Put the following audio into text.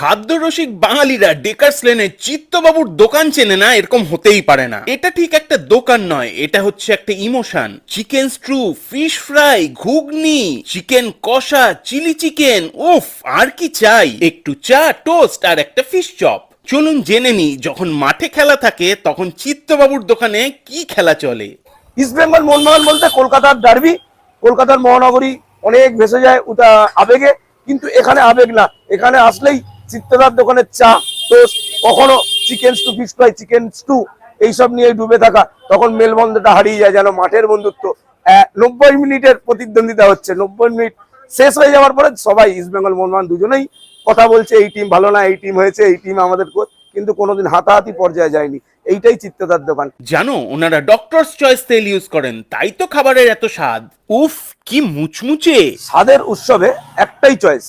খাদ্যরসিক বাঙালিরা ডেকার্স লেনে চিত্তবাবুর দোকান চেনে না, এরকম হতেই পারে না। এটা ঠিক একটা দোকান নয়, এটা হচ্ছে একটা emotion. Chicken stew, fish fry, ঘুগনি, চিকেন কষা, চিলি চিকেন, উফ আর কি চাই। একটু চা, টোস্ট আর একটা ফিশ চপ। চলুন জেনে নি যখন মাঠে খেলা থাকে তখন চিত্তবাবুর দোকানে কি খেলা চলে। ইস্ট বেঙ্গল মোহনবাগান বলতে কলকাতার ডার্বি, কলকাতার মহানগরী অনেক ভেসে যায় ওটা আবেগে, কিন্তু এখানে আবেগ না। এখানে আসলেই চিত্তদার দোকানের চা, টোস্ট, কখনো chicken stew, fish fry, chicken stew এইসব নিয়ে ডুবে থাকা, তখন মেলবন্ধটা হারিয়ে যায়, যেন মাঠের বন্ধুত্ব। 90 মিনিটের প্রতিদ্বন্দ্বিতা হচ্ছে, 90 মিনিট শেষ হয়ে যাওয়ার পরে সবাই ইস্ট বেঙ্গল মোহনবাগান দুজনেই কথা বলছে, এই টিম ভালো না, এই টিম হয়েছে, এই টিম আমাদের কোচ, কিন্তু কোনোদিন হাতাহাতি পর্যায়ে যায়নি। এইটাই চিত্তদার দোকান। জানো ওনারা ডক্টরস চয়েস তেল ইউজ করেন, তাই তো খাবারের এত স্বাদ। উফ কি মুচমুচে। স্বাদের উৎসবে একটাই চয়েস,